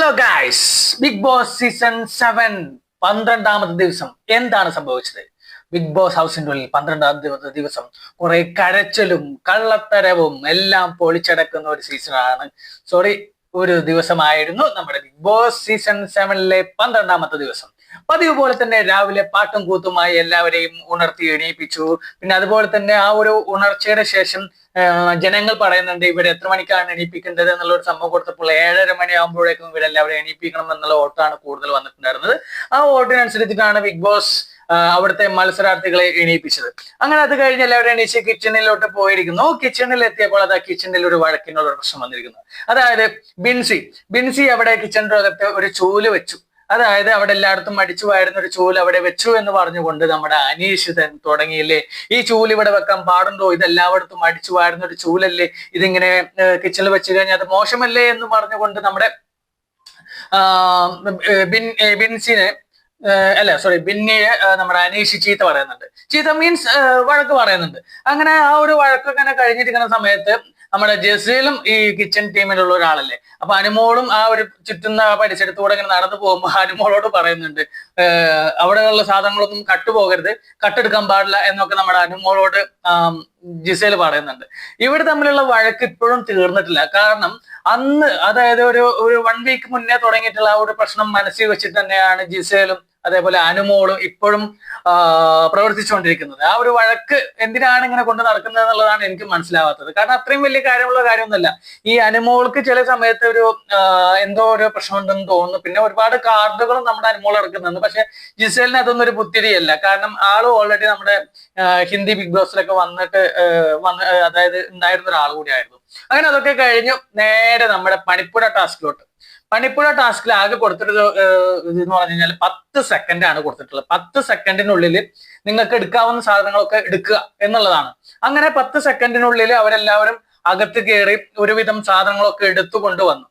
Hello guys, Bigg Boss season 7 12ാമത്തെ ദിവസം എന്താണ് സംഭവിച്ചത്? ബിഗ് ബോസ് ഹൗസിന്റെ ഉള്ളിൽ 12ാമത്തെ ദിവസം കുറെ കരച്ചിലും കള്ളത്തരവും എല്ലാം പൊളിച്ചടക്കുന്ന ഒരു സീസണാണ്. ഒരു ദിവസമായിരുന്നു നമ്മുടെ ബിഗ് ബോസ് സീസൺ 7ലെ 12ാമത്തെ ദിവസം. പതിവ് പോലെ തന്നെ രാവിലെ പാട്ടും കൂത്തുമായി എല്ലാവരെയും ഉണർത്തി എണീപ്പിച്ചു. പിന്നെ അതുപോലെ തന്നെ ആ ഒരു ഉണർച്ചയുടെ ശേഷം ജനങ്ങൾ പറയുന്നുണ്ട് ഇവരെ എത്ര മണിക്കാണ് എണീപ്പിക്കേണ്ടത് എന്നുള്ള ഒരു സംഭവം കൊടുത്തപ്പോൾ 7:30 മണിയാകുമ്പോഴേക്കും ഇവരെല്ലാവരും എണീപ്പിക്കണം എന്നുള്ള വോട്ടാണ് കൂടുതൽ വന്നിട്ടുണ്ടായിരുന്നത്. ആ വോട്ടിനനുസരിച്ചിട്ടാണ് ബിഗ് ബോസ് അവിടുത്തെ മത്സരാർത്ഥികളെ എണീപ്പിച്ചത്. അങ്ങനെ അത് കഴിഞ്ഞ് എല്ലാവരും എണീച്ച് കിച്ചണിലോട്ട് പോയിരിക്കുന്നു. കിച്ചണിൽ എത്തിയപ്പോൾ അത് കിച്ചണിൽ ഒരു വഴക്കിനുള്ള ഒരു പ്രശ്നം വന്നിരിക്കുന്നു. അതായത് ബിൻസി അവിടെ കിച്ചണിന്റെ അകത്ത് ഒരു ചൂല് വെച്ചു. അതായത് അവിടെ എല്ലായിടത്തും അടിച്ചു വാരുന്ന ഒരു ചൂല് അവിടെ വെച്ചു എന്ന് പറഞ്ഞുകൊണ്ട് നമ്മുടെ അനീഷ് തുടങ്ങിയില്ലേ, ഈ ചൂല് ഇവിടെ വെക്കാൻ പാടുണ്ടോ, ഇതെല്ലായിടത്തും അടിച്ചു വാരുന്ന ഒരു ചൂലല്ലേ, ഇതിങ്ങനെ കിച്ചണിൽ വെച്ച് കഴിഞ്ഞാൽ അത് മോശമല്ലേ എന്ന് പറഞ്ഞുകൊണ്ട് നമ്മുടെ ബിന്നിയെ നമ്മുടെ അനീഷ് ചീത്ത പറയുന്നുണ്ട്. ചീത്ത മീൻസ് വഴക്ക് പറയുന്നുണ്ട്. അങ്ങനെ ആ ഒരു വഴക്കൊക്കെ ഇങ്ങനെ കഴിഞ്ഞിരിക്കുന്ന സമയത്ത് നമ്മുടെ ജസീലും ഈ കിച്ചൺ ടീമിലുള്ള ഒരാളല്ലേ, അപ്പൊ അനുമോളും ആ ഒരു ചുറ്റുന്ന പരിസരത്തൂടെ ഇങ്ങനെ നടന്നു പോകുമ്പോൾ അനുമോളോട് പറയുന്നുണ്ട് അവിടെയുള്ള സാധനങ്ങളൊന്നും കട്ടുപോകരുത്, കട്ടെടുക്കാൻ പാടില്ല എന്നൊക്കെ നമ്മുടെ അനുമോളോട് ജിസേൽ പറയുന്നുണ്ട്. ഇവർ തമ്മിലുള്ള വഴക്ക് ഇപ്പോഴും തീർന്നിട്ടില്ല. കാരണം അന്ന് അതായത് ഒരു 1 വീക്ക് മുന്നേ തുടങ്ങിയിട്ടുള്ള ആ ഒരു പ്രശ്നം മനസ്സിൽ വെച്ചിട്ട് തന്നെയാണ് ജിസേലും അതേപോലെ അനുമോളും ഇപ്പോഴും പ്രവർത്തിച്ചുകൊണ്ടിരിക്കുന്നത്. ആ ഒരു വഴക്ക് എന്തിനാണ് ഇങ്ങനെ കൊണ്ട് നടക്കുന്നത് എന്നുള്ളതാണ് എനിക്ക് മനസ്സിലാവാത്തത്. കാരണം അത്രയും വലിയ കാര്യമുള്ള കാര്യമൊന്നുമല്ല. ഈ അനുമോൾക്ക് ചില സമയത്ത് ഒരു എന്തോ ഒരു പ്രശ്നമുണ്ടെന്ന് തോന്നുന്നു. പിന്നെ ഒരുപാട് കാർഡുകളും നമ്മുടെ അനുമോൾ ഇറക്കുന്നുണ്ട്. പക്ഷെ ജിസേലിന് അതൊന്നും ഒരു പുത്തിരിയല്ല. കാരണം ആള് ഓൾറെഡി നമ്മുടെ ഹിന്ദി ബിഗ് ബോസിലൊക്കെ അതായത് ഉണ്ടായിരുന്ന ഒരാൾ കൂടിയായിരുന്നു. അങ്ങനെ അതൊക്കെ കഴിഞ്ഞു നേരെ നമ്മുടെ പണിപ്പുഴ ടാസ്കിൽ ആകെ കൊടുത്തിട്ടുള്ളത് എന്ന് പറഞ്ഞു കഴിഞ്ഞാൽ 10 സെക്കൻഡ് ആണ് കൊടുത്തിട്ടുള്ളത്. 10 സെക്കൻഡിനുള്ളിൽ നിങ്ങൾക്ക് എടുക്കാവുന്ന സാധനങ്ങളൊക്കെ എടുക്കുക എന്നുള്ളതാണ്. അങ്ങനെ 10 സെക്കൻഡിനുള്ളിൽ അവരെല്ലാവരും അകത്ത് കയറി ഒരുവിധം സാധനങ്ങളൊക്കെ എടുത്തു വന്നു.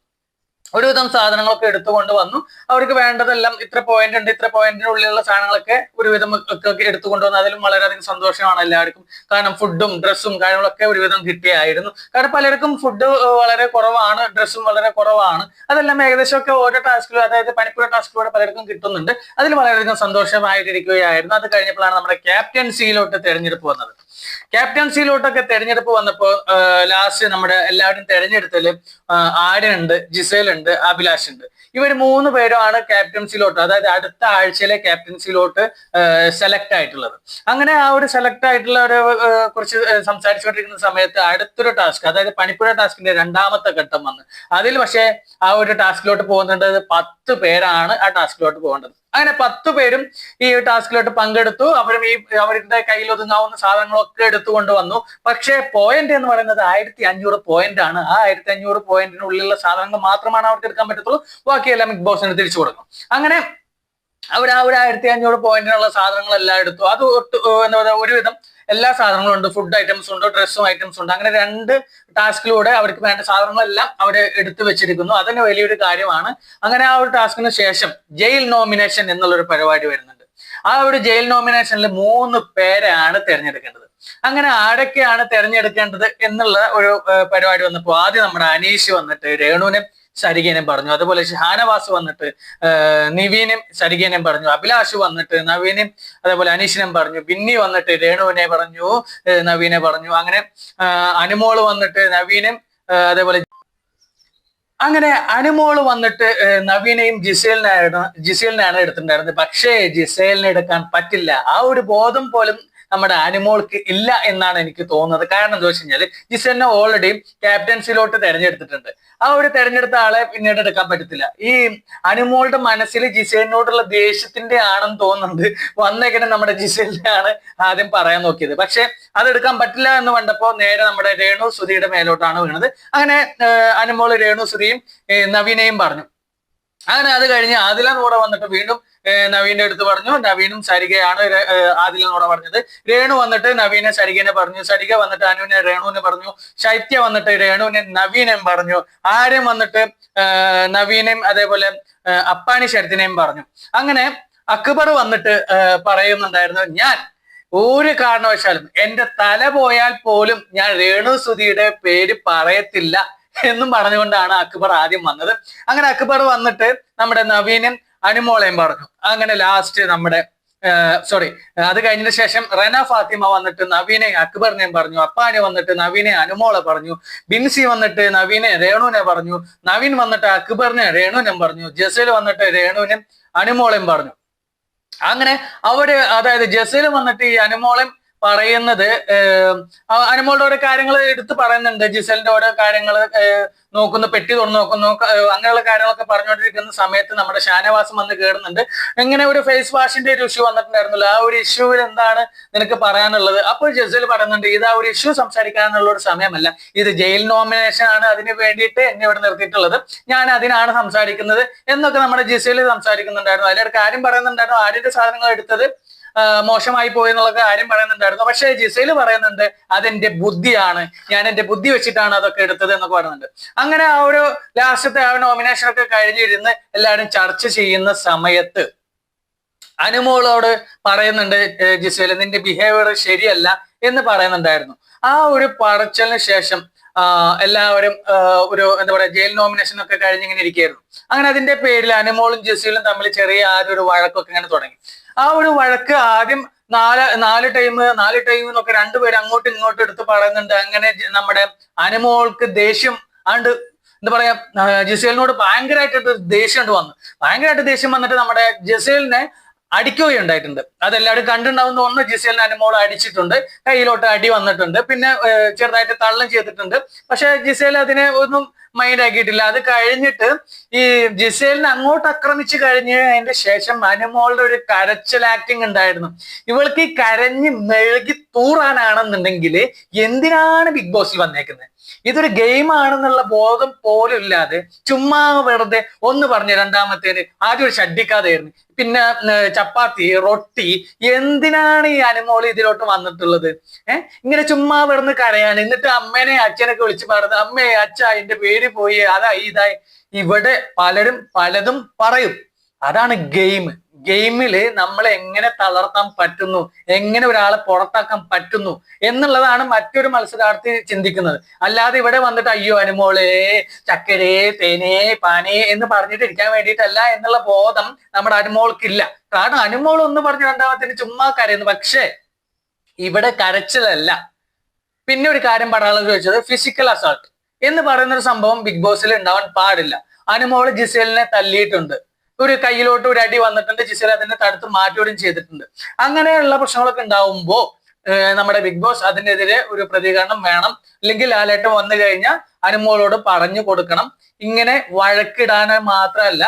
അവർക്ക് വേണ്ടതെല്ലാം ഇത്ര പോയിന്റ് ഉണ്ട്, ഇത്ര പോയിന്റിനുള്ളിലുള്ള സാധനങ്ങളൊക്കെ ഒരുവിധം ഒക്കെ എടുത്തുകൊണ്ടുവന്നു. അതിലും വളരെയധികം സന്തോഷമാണ് എല്ലാവർക്കും. കാരണം ഫുഡും ഡ്രസ്സും കാര്യങ്ങളൊക്കെ ഒരുവിധം കിട്ടിയായിരുന്നു. കാരണം പലർക്കും ഫുഡ് വളരെ കുറവാണ്, ഡ്രസ്സും വളരെ കുറവാണ്. അതെല്ലാം ഏകദേശം ഒക്കെ ഓരോ ടാസ്കിലും, അതായത് പണിപ്പുര ടാസ്കിലൂടെ പലർക്കും കിട്ടുന്നുണ്ട്. അതിൽ വളരെയധികം സന്തോഷമായിട്ടിരിക്കുകയായിരുന്നു. അത് കഴിഞ്ഞപ്പോഴാണ് നമ്മുടെ ക്യാപ്റ്റൻസിയിലോട്ട് തെരഞ്ഞെടുപ്പ് വന്നത്. ക്യാപ്റ്റൻസിയിലോട്ടൊക്കെ തെരഞ്ഞെടുപ്പ് വന്നപ്പോൾ ലാസ്റ്റ് നമ്മുടെ എല്ലാവരും തെരഞ്ഞെടുത്തതിൽ ആര്യനുണ്ട്, ജിസേലുണ്ട്, അഭിലാഷ് ഉണ്ട്. ഇവർ 3 പേരുമാണ് ക്യാപ്റ്റൻസിയിലോട്ട്, അതായത് അടുത്ത ആഴ്ചയിലെ ക്യാപ്റ്റൻസിയിലോട്ട് സെലക്ട് ആയിട്ടുള്ളത്. അങ്ങനെ ആ ഒരു സെലക്ട് ആയിട്ടുള്ള ഒരു കുറിച്ച് സംസാരിച്ചുകൊണ്ടിരിക്കുന്ന സമയത്ത് അടുത്തൊരു ടാസ്ക്, അതായത് പണിപ്പുര ടാസ്കിന്റെ 2ാമത്തെ ഘട്ടം വന്ന് അതിൽ പക്ഷേ ആ ഒരു ടാസ്കിലോട്ട് പോകുന്നുണ്ട് 10 പേരാണ് ആ ടാസ്കിലോട്ട് പോകേണ്ടത്. അങ്ങനെ 10 പേരും ഈ ടാസ്കിലോട്ട് പങ്കെടുത്തു. അവരുടെ കയ്യിൽ ഒതുങ്ങാവുന്ന സാധനങ്ങളൊക്കെ എടുത്തുകൊണ്ട് വന്നു. പക്ഷേ പോയിന്റ് എന്ന് പറയുന്നത് 1500 പോയിന്റ് ആണ്. ആ 1500 പോയിന്റിനുള്ളിലുള്ള സാധനങ്ങൾ മാത്രമാണ് അവർക്ക് എടുക്കാൻ പറ്റത്തുള്ളൂ. ബാക്കിയെല്ലാം ബിഗ് ബോസിന് തിരിച്ചു കൊടുക്കും. അങ്ങനെ അവർ ആ ഒരു 1500 പോയിന്റിനുള്ള സാധനങ്ങളെല്ലാം എടുത്തു. അത് എന്താ പറയുക, ഒരുവിധം എല്ലാ സാധനങ്ങളും ഉണ്ട്. ഫുഡ് ഐറ്റംസ് ഉണ്ട്, ഡ്രസ്സും ഐറ്റംസ് ഉണ്ട്. അങ്ങനെ 2 ടാസ്കിലൂടെ അവർക്ക് വേണ്ട സാധനങ്ങളെല്ലാം അവരെ എടുത്തു വെച്ചിരിക്കുന്നു. അതിന് വലിയൊരു കാര്യമാണ്. അങ്ങനെ ആ ഒരു ടാസ്കിന് ശേഷം ജയിൽ നോമിനേഷൻ എന്നുള്ളൊരു പരിപാടി വരുന്നുണ്ട്. ആ ഒരു ജയിൽ നോമിനേഷനിൽ 3 പേരെയാണ് തിരഞ്ഞെടുക്കേണ്ടത്. അങ്ങനെ ആരൊക്കെയാണ് തിരഞ്ഞെടുക്കേണ്ടത് എന്നുള്ള ഒരു പരിപാടി വന്നപ്പോൾ ആദ്യം നമ്മുടെ അനീഷ് വന്നിട്ട് രേണുവിനെ സരികേനം പറഞ്ഞു. അതുപോലെ ഷാനവാസ് വന്നിട്ട് നിവീനും സരികേനം പറഞ്ഞു. അഭിലാഷ് വന്നിട്ട് നവീനും അതേപോലെ അനീഷിനും പറഞ്ഞു. ബിന്നി വന്നിട്ട് രേണുവിനെ പറഞ്ഞു, നവീനെ പറഞ്ഞു. അങ്ങനെ അനുമോള് വന്നിട്ട് നവീനും അതേപോലെ അങ്ങനെ അനുമോള് വന്നിട്ട് നവീനെയും ജിസേലിനെയാണ് എടുത്തിട്ടുണ്ടായിരുന്നത്. പക്ഷേ ജിസേലിനെ എടുക്കാൻ പറ്റില്ല. ആ ഒരു ബോധം പോലും നമ്മുടെ അനുമോൾക്ക് ഇല്ല എന്നാണ് എനിക്ക് തോന്നുന്നത്. കാരണം എന്താ വെച്ച് കഴിഞ്ഞാൽ ജിസേലിനെ ഓൾറെഡി ക്യാപ്റ്റൻസിലോട്ട് തെരഞ്ഞെടുത്തിട്ടുണ്ട്. ആ ഒരു തെരഞ്ഞെടുത്ത ആളെ പിന്നീട് എടുക്കാൻ പറ്റത്തില്ല. ഈ അനുമോളുടെ മനസ്സിൽ ജിസേലിനോടുള്ള ദേഷ്യത്തിന്റെ ആണെന്ന് തോന്നുന്നുണ്ട്. വന്നേക്കനെ നമ്മുടെ ജിസേലിനെയാണ് ആദ്യം പറയാൻ നോക്കിയത്. പക്ഷെ അതെടുക്കാൻ പറ്റില്ല എന്ന് കണ്ടപ്പോ നേരെ നമ്മുടെ രേണു സുധിയുടെ മേലോട്ടാണ് വീണത്. അങ്ങനെ അനുമോള് രേണു സുധിയും നവീനെയും പറഞ്ഞു. അങ്ങനെ അത് കഴിഞ്ഞ് ആദിലനൂടെ വന്നിട്ട് വീണ്ടും നവീന്റെ അടുത്ത് പറഞ്ഞു. നവീനും സരികയാണ് ആദിലനൂടെ പറഞ്ഞത്. രേണു വന്നിട്ട് നവീനെ സരികനെ പറഞ്ഞു. സരിക വന്നിട്ട് അനുവിനെ രേണുവിനെ പറഞ്ഞു. ശൈത്യ വന്നിട്ട് രേണുവിനെ നവീനെയും പറഞ്ഞു. ആര്യം വന്നിട്ട് നവീനെയും അതേപോലെ അപ്പാനി ശരത്തിനെയും പറഞ്ഞു. അങ്ങനെ അക്ബർ വന്നിട്ട് പറയുന്നുണ്ടായിരുന്നു, ഞാൻ ഒരു കാരണവശാലും എന്റെ തല പോയാൽ പോലും ഞാൻ രേണു സുധിയുടെ പേര് പറയത്തില്ല എന്നും പറഞ്ഞുകൊണ്ടാണ് അക്ബർ ആദ്യം വന്നത്. അങ്ങനെ അക്ബർ വന്നിട്ട് നമ്മുടെ നവീനും അനുമോളെയും പറഞ്ഞു. അങ്ങനെ ലാസ്റ്റ് നമ്മുടെ സോറി അത് കഴിഞ്ഞതിന് ശേഷം റെന ഫാത്തിമ വന്നിട്ട് നവീനെ അക്ബറിനെയും പറഞ്ഞു, അപ്പാനെ വന്നിട്ട് നവീനെ അനുമോളെ പറഞ്ഞു, ബിൻസി വന്നിട്ട് നവീനെ രേണുവിനെ പറഞ്ഞു, നവീൻ വന്നിട്ട് അക്ബറിനെ രേണുവിനും പറഞ്ഞു, ജസീൽ വന്നിട്ട് രേണുവിനും അനുമോളെയും പറഞ്ഞു. അങ്ങനെ അവിടെ അതായത് ജസീൽ വന്നിട്ട് ഈ അനുമോളെയും പറയുന്നത് അനുമോളുടെ ഓരോ കാര്യങ്ങൾ എടുത്ത് പറയുന്നുണ്ട്. ജിസലിന്റെ ഓരോ കാര്യങ്ങൾ നോക്കുന്നു, പെട്ടി തുറന്നു നോക്കുന്നു, അങ്ങനെയുള്ള കാര്യങ്ങളൊക്കെ പറഞ്ഞുകൊണ്ടിരിക്കുന്ന സമയത്ത് നമ്മുടെ ഷാനവാസം വന്ന് കയറുന്നുണ്ട്. ഇങ്ങനെ ഒരു ഫേസ് വാഷിന്റെ ഒരു ഇഷ്യൂ വന്നിട്ടുണ്ടായിരുന്നല്ലോ, ആ ഒരു ഇഷ്യൂവിൽ എന്താണ് നിനക്ക് പറയാനുള്ളത്? അപ്പോൾ ജസീൽ പറയുന്നുണ്ട്, ഇത് ആ ഒരു ഇഷ്യൂ സംസാരിക്കാനുള്ള ഒരു സമയമല്ല, ഇത് ജയിൽ നോമിനേഷൻ ആണ്, അതിന് വേണ്ടിയിട്ട് എന്നെ ഇവിടെ നിർത്തിയിട്ടുള്ളത്, ഞാൻ അതിനാണ് സംസാരിക്കുന്നത് എന്നൊക്കെ നമ്മുടെ ജിസേൽ സംസാരിക്കുന്നുണ്ടായിരുന്നു. അതിലൊരു കാര്യം പറയുന്നുണ്ടായിരുന്നു, ആര്യന്റെ സാധനങ്ങൾ എടുത്തത് മോശമായി പോയി എന്നുള്ള കാര്യം പറയുന്നുണ്ടായിരുന്നു. പക്ഷേ ജിസേൽ പറയുന്നുണ്ട്, അതെന്റെ ബുദ്ധിയാണ്, ഞാൻ എന്റെ ബുദ്ധി വെച്ചിട്ടാണ് അതൊക്കെ എടുത്തത് എന്നൊക്കെ പറയുന്നുണ്ട്. അങ്ങനെ ആ ഒരു ലാസ്റ്റത്തെ ആ നോമിനേഷൻ ഒക്കെ കഴിഞ്ഞിരുന്ന് എല്ലാവരും ചർച്ച ചെയ്യുന്ന സമയത്ത് അനുമോളോട് പറയുന്നുണ്ട് ജിസേൽ, നിന്റെ ബിഹേവിയർ ശരിയല്ല എന്ന് പറയുന്നുണ്ടായിരുന്നു. ആ ഒരു പറച്ചലിന് ശേഷം എല്ലാവരും ഒരു എന്താ പറയാ ജയിൽ നോമിനേഷൻ ഒക്കെ കഴിഞ്ഞിങ്ങനെ ഇരിക്കുകയായിരുന്നു. അങ്ങനെ അതിന്റെ പേരിൽ അനുമോളും ജിസേലും തമ്മിൽ ചെറിയ ഒരു വഴക്കൊക്കെ ഇങ്ങനെ തുടങ്ങി. ആ ഒരു വഴക്ക് ആദ്യം നാല് ടൈം എന്നൊക്കെ രണ്ടുപേരും അങ്ങോട്ടും ഇങ്ങോട്ടും എടുത്ത് പറയുന്നുണ്ട്. അങ്ങനെ നമ്മുടെ അനുമോൾക്ക് ദേഷ്യം ആണ്ട് എന്താ പറയാ ജിസേലിനോട് ഭയങ്കരമായിട്ട് ദേഷ്യം വന്നു. ഭയങ്കരമായിട്ട് ദേഷ്യം വന്നിട്ട് നമ്മുടെ ജിസേലിനെ അടിക്കുകയുണ്ടായിട്ടുണ്ട്. അതെല്ലാവരും കണ്ടിട്ടുണ്ടാവുന്ന ഒന്ന്, ജിസേലിനെ അനുമോൾ അടിച്ചിട്ടുണ്ട്, കയ്യിലോട്ട് അടി വന്നിട്ടുണ്ട്, പിന്നെ ചെറുതായിട്ട് തള്ളം ചെയ്തിട്ടുണ്ട്. പക്ഷെ ജിസേൽ അതിനെ ഒന്നും മൈൻഡ് ആക്കിയിട്ടില്ല. അത് കഴിഞ്ഞിട്ട് ഈ ജിസേലിനെ അങ്ങോട്ട് ആക്രമിച്ചു കഴിഞ്ഞതിന്റെ ശേഷം അനുമോളുടെ ഒരു കരച്ചിൽ ആക്ടിങ് ഉണ്ടായിരുന്നു. ഇവൾക്ക് ഈ കരഞ്ഞ് മെഴുകി തൂറാനാണെന്നുണ്ടെങ്കിൽ എന്തിനാണ് ബിഗ് ബോസിൽ വന്നേക്കുന്നത്? ഇതൊരു ഗെയിം ആണെന്നുള്ള ബോധം പോലും ഇല്ലാതെ ചുമ്മാ വെറുതെ ഒന്ന് പറഞ്ഞ് രണ്ടാമത്തേന് ആദ്യം ഒരു ഷഡ്ഡിക്കാതെയായിരുന്നു, പിന്നെ ചപ്പാത്തി റൊട്ടി. എന്തിനാണ് ഈ അനുമോൾ ഇതിലോട്ട് വന്നിട്ടുള്ളത്? ഇങ്ങനെ ചുമ്മാ വെറുതെ കരയാണ്, എന്നിട്ട് അമ്മേനെ അച്ഛനൊക്കെ വിളിച്ച് പറഞ്ഞത്, അമ്മേ അച്ഛ എന്റെ പേര് പോയി, അതായി ഇതായി. ഇവിടെ പലരും പലതും പറയും. അതാണ് ഗെയിം. ഗെയിമില് നമ്മളെ എങ്ങനെ തളർത്താൻ പറ്റുന്നു, എങ്ങനെ ഒരാളെ പുറത്താക്കാൻ പറ്റുന്നു എന്നുള്ളതാണ് മറ്റൊരു മത്സരാർത്ഥി ചിന്തിക്കുന്നത്. അല്ലാതെ ഇവിടെ വന്നിട്ട് അയ്യോ അനുമോളെ ചക്കരേ തേനേ പാനേ എന്ന് പറഞ്ഞിട്ട് ഇരിക്കാൻ വേണ്ടിയിട്ടല്ല എന്നുള്ള ബോധം നമ്മുടെ അനുമോൾക്കില്ല. കാരണം അനുമോൾ ഒന്ന് പറഞ്ഞ് രണ്ടാമത്തിന് ചുമ്മാ കരയുന്നു. പക്ഷേ ഇവിടെ കരച്ചിലല്ല. പിന്നെ ഒരു കാര്യം പറയാനുള്ളത് ചോദിച്ചത് ഫിസിക്കൽ അസാൾട്ട് എന്ന് പറയുന്ന ഒരു സംഭവം ബിഗ് ബോസിൽ ഉണ്ടാവാൻ പാടില്ല. അനുമോൾ ജിസേലിനെ തല്ലിയിട്ടുണ്ട്, ഒരു കയ്യിലോട്ട് ഒരു അടി വന്നിട്ടുണ്ട്, ജിസേൽ അതിനെ തടുത്ത് മാറ്റുകയും ചെയ്തിട്ടുണ്ട്. അങ്ങനെയുള്ള പ്രശ്നങ്ങളൊക്കെ ഉണ്ടാവുമ്പോ നമ്മുടെ ബിഗ് ബോസ് അതിനെതിരെ ഒരു പ്രതികരണം വേണം. അല്ലെങ്കിൽ ലാലേട്ടൻ വന്നു കഴിഞ്ഞാൽ അനുമോളോട് പറഞ്ഞു കൊടുക്കണം. ഇങ്ങനെ വഴക്കിടാൻ മാത്രമല്ല,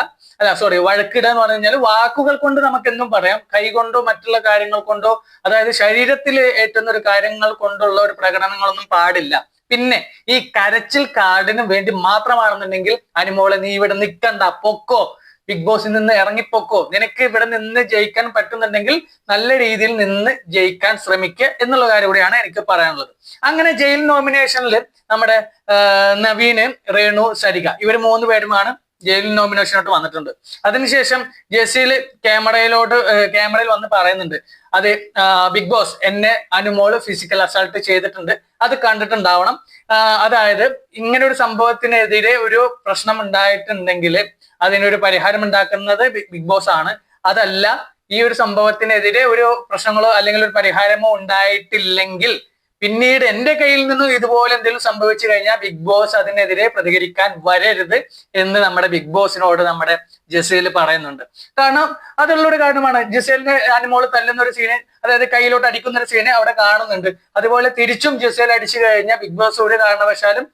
വഴക്കിടുക എന്ന് പറഞ്ഞു കഴിഞ്ഞാൽ വാക്കുകൾ കൊണ്ട് നമുക്കെന്നും പറയാം, കൈ കൊണ്ടോ മറ്റുള്ള കാര്യങ്ങൾ കൊണ്ടോ, അതായത് ശരീരത്തിൽ ഏറ്റുന്ന ഒരു കാര്യങ്ങൾ കൊണ്ടുള്ള ഒരു പ്രകടനങ്ങളൊന്നും പാടില്ല. പിന്നെ ഈ കരച്ചിൽ കാർഡിന് വേണ്ടി മാത്രമാണെന്നുണ്ടെങ്കിൽ അനുമോളെ നീ ഇവിടെ നിൽക്കണ്ട, പൊക്കോ, ബിഗ് ബോസിൽ നിന്ന് ഇറങ്ങിപ്പോക്കോ, നിനക്ക് ഇവിടെ നിന്ന് ജയിക്കാൻ പറ്റുന്നുണ്ടെങ്കിൽ നല്ല രീതിയിൽ നിന്ന് ജയിക്കാൻ ശ്രമിക്കുക എന്നുള്ള കാര്യം കൂടിയാണ് എനിക്ക് പറയാനുള്ളത്. അങ്ങനെ ജയിൽ നോമിനേഷനിൽ നമ്മുടെ നവീന്, രേണു, സരിക ഇവർ 3 പേരുമാണ് ജയിൽ നോമിനേഷനോട്ട് വന്നിട്ടുണ്ട്. അതിനുശേഷം ജസീൽ ക്യാമറയിൽ വന്ന് പറയുന്നുണ്ട്, അത് ബിഗ് ബോസ് എന്നെ അനുമോള് ഫിസിക്കൽ അസാൾട്ട് ചെയ്തിട്ടുണ്ട്, അത് കണ്ടിട്ടുണ്ടാവണം. അതായത് ഇങ്ങനെ ഒരു സംഭവത്തിനെതിരെ ഒരു പ്രശ്നം ഉണ്ടായിട്ടുണ്ടെങ്കിൽ അതിനൊരു പരിഹാരം ഉണ്ടാക്കുന്നത് ബിഗ് ബോസ് ആണ്. അതല്ല ഈ ഒരു സംഭവത്തിനെതിരെ ഒരു പ്രശ്നങ്ങളോ അല്ലെങ്കിൽ ഒരു പരിഹാരമോ ഉണ്ടായിട്ടില്ലെങ്കിൽ പിന്നീട് എന്റെ കയ്യിൽ നിന്നും ഇതുപോലെ എന്തെങ്കിലും സംഭവിച്ചു കഴിഞ്ഞാൽ ബിഗ് ബോസ് അതിനെതിരെ പ്രതികരിക്കാൻ വരരുത് എന്ന് നമ്മുടെ ബിഗ് ബോസിനോട് നമ്മുടെ ജസീൽ പറയുന്നുണ്ട്. കാരണം അതുള്ളൊരു കാരണമാണ്. ജസീലിനെ അനുമോള് തല്ലുന്ന ഒരു സീന്, അതായത് കയ്യിലോട്ട് അടിക്കുന്ന ഒരു സീന് അവിടെ കാണുന്നുണ്ട്. അതുപോലെ തിരിച്ചും ജസീൽ അടിച്ചു കഴിഞ്ഞാൽ ബിഗ് ബോസ് ഒരു കാരണവശാലും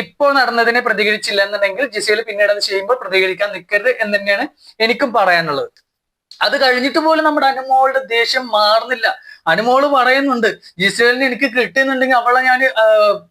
ഇപ്പോൾ നടന്നതിനെ പ്രതികരിച്ചില്ല എന്നുണ്ടെങ്കിൽ ജസീൽ പിന്നീട് അത് ചെയ്യുമ്പോൾ പ്രതികരിക്കാൻ നിൽക്കരുത് എന്ന് തന്നെയാണ് എനിക്കും പറയാനുള്ളത്. അത് കഴിഞ്ഞിട്ട് പോലും നമ്മുടെ അനുമോളുടെ ദേഷ്യം മാറുന്നില്ല. അനുമോള് പറയുന്നുണ്ട്, ജിസേലിന് എനിക്ക് കിട്ടുന്നുണ്ടെങ്കിൽ അവളെ ഞാൻ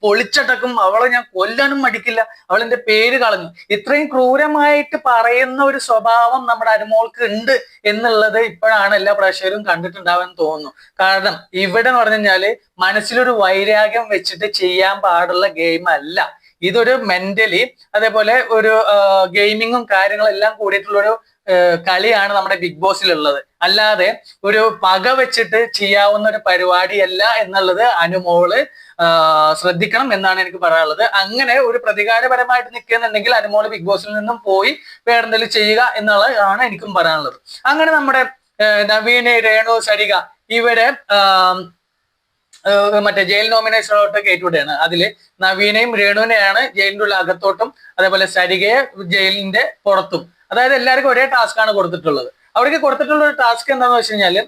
പൊളിച്ചടക്കും, അവളെ ഞാൻ കൊല്ലാനും മടിക്കില്ല, അവളെന്റെ പേര് കളഞ്ഞു. ഇത്രയും ക്രൂരമായിട്ട് പറയുന്ന ഒരു സ്വഭാവം നമ്മുടെ അനുമോൾക്ക് ഉണ്ട് എന്നുള്ളത് ഇപ്പോഴാണ് എല്ലാ പ്രേക്ഷകരും കണ്ടിട്ടുണ്ടാവാൻ തോന്നുന്നു. കാരണം ഇവിടെ എന്ന് പറഞ്ഞു കഴിഞ്ഞാല് മനസ്സിലൊരു വൈരാഗ്യം വെച്ചിട്ട് ചെയ്യാൻ പാടുള്ള ഗെയിം അല്ല. ഇതൊരു മെന്റലി അതേപോലെ ഒരു ഗെയിമിങ്ങും കാര്യങ്ങളും എല്ലാം കൂടിയിട്ടുള്ളൊരു കളിയാണ് നമ്മുടെ ബിഗ് ബോസിലുള്ളത്. അല്ലാതെ ഒരു പക വെച്ചിട്ട് ചെയ്യാവുന്ന ഒരു പരിപാടിയല്ല എന്നുള്ളത് അനുമോള് ശ്രദ്ധിക്കണം എന്നാണ് എനിക്ക് പറയാനുള്ളത്. അങ്ങനെ ഒരു പ്രതികാരപരമായിട്ട് നിൽക്കുന്നുണ്ടെങ്കിൽ അനുമോള് ബിഗ് ബോസിൽ നിന്നും പോയി വേറെന്തെങ്കിലും ചെയ്യുക എന്നുള്ളതാണ് എനിക്കും പറയാനുള്ളത്. അങ്ങനെ നമ്മുടെ നവീന്, രേണു, സരിക ഇവരെ മറ്റേ ജയിൽ നോമിനേഷനിലോട്ട് കയറ്റിവിടുകയാണ്. അതില് നവീനെയും രേണുവിനെയാണ് ജയിലിന്റെ ഉള്ള അകത്തോട്ടും അതേപോലെ സരികയെ ജയിലിന്റെ പുറത്തും. അതായത് എല്ലാവർക്കും ഒരേ ടാസ്ക് ആണ് കൊടുത്തിട്ടുള്ളത്. അവർക്ക് കൊടുത്തിട്ടുള്ള ഒരു ടാസ്ക് എന്താണെന്ന് വെച്ച് കഴിഞ്ഞാല്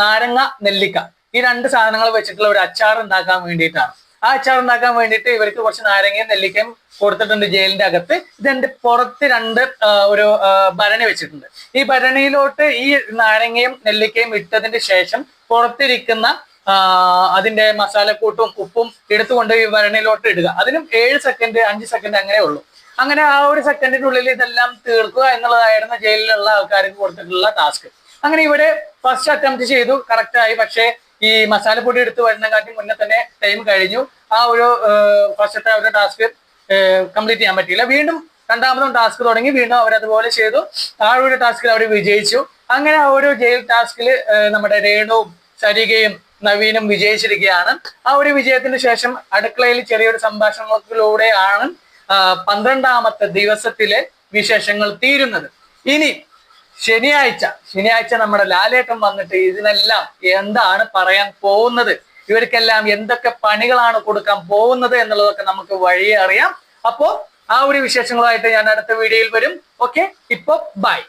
നാരങ്ങ, നെല്ലിക്ക ഈ രണ്ട് സാധനങ്ങൾ വെച്ചിട്ടുള്ള ഒരു അച്ചാർ ഉണ്ടാക്കാൻ വേണ്ടിയിട്ടാണ്. ആ അച്ചാർ ഉണ്ടാക്കാൻ വേണ്ടിയിട്ട് ഇവർക്ക് കുറച്ച് നാരങ്ങയും നെല്ലിക്കയും കൊടുത്തിട്ടുണ്ട് ജയിലിന്റെ അകത്ത്. ഇതിന്റെ പുറത്ത് രണ്ട് ഒരു ഭരണി വെച്ചിട്ടുണ്ട്. ഈ ഭരണിയിലോട്ട് ഈ നാരങ്ങയും നെല്ലിക്കയും ഇട്ടതിന് ശേഷം പുറത്തിരിക്കുന്ന അതിന്റെ മസാലക്കൂട്ടും ഉപ്പും എടുത്തുകൊണ്ട് ഈ ഭരണിയിലോട്ട് ഇടുക. അതിനും 7 സെക്കൻഡ് 5 സെക്കൻഡ് അങ്ങനെ ഉള്ളൂ. അങ്ങനെ ആ ഒരു സെക്കൻഡിനുള്ളിൽ ഇതെല്ലാം തീർക്കുക എന്നുള്ളതായിരുന്നു ജയിലിലുള്ള ആൾക്കാർക്ക് കൊടുത്തിട്ടുള്ള ടാസ്ക്. അങ്ങനെ ഇവിടെ ഫസ്റ്റ് അറ്റംപ്റ്റ് ചെയ്തു, കറക്റ്റ് ആയി. പക്ഷേ ഈ മസാലപ്പൊടി എടുത്ത് വരുന്നതിനെക്കാട്ടി മുന്നേ തന്നെ ടൈം കഴിഞ്ഞു. ആ ഒരു ഫസ്റ്റത്തെ ഒരു ടാസ്ക് കംപ്ലീറ്റ് ചെയ്യാൻ പറ്റിയില്ല. വീണ്ടും രണ്ടാമതും ടാസ്ക് തുടങ്ങി, വീണ്ടും അവരതുപോലെ ചെയ്തു. ആ ഒരു ടാസ്കിൽ അവർ വിജയിച്ചു. അങ്ങനെ ആ ഒരു ജയിൽ ടാസ്കിൽ നമ്മുടെ രേണുവും സരികയും നവീനും വിജയിച്ചിരിക്കുകയാണ്. ആ ഒരു വിജയത്തിന് ശേഷം അടുക്കളയിൽ ചെറിയൊരു സംഭാഷണത്തിലൂടെയാണ് 12ാമത്തെ ദിവസത്തിലെ വിശേഷങ്ങൾ തീരുന്നത്. ഇനി ശനിയാഴ്ച നമ്മുടെ ലാലേട്ടൻ വന്നിട്ട് ഇതിനെല്ലാം എന്താണ് പറയാൻ പോകുന്നത്, ഇവർക്കെല്ലാം എന്തൊക്കെ പണികളാണ് കൊടുക്കാൻ പോകുന്നത് എന്നുള്ളതൊക്കെ നമുക്ക് വഴിയെ അറിയാം. അപ്പോ ആ ഒരു വിശേഷങ്ങളുമായിട്ട് ഞാൻ അടുത്ത വീഡിയോയിൽ വരും. ഓക്കെ, ഇപ്പൊ ബൈ.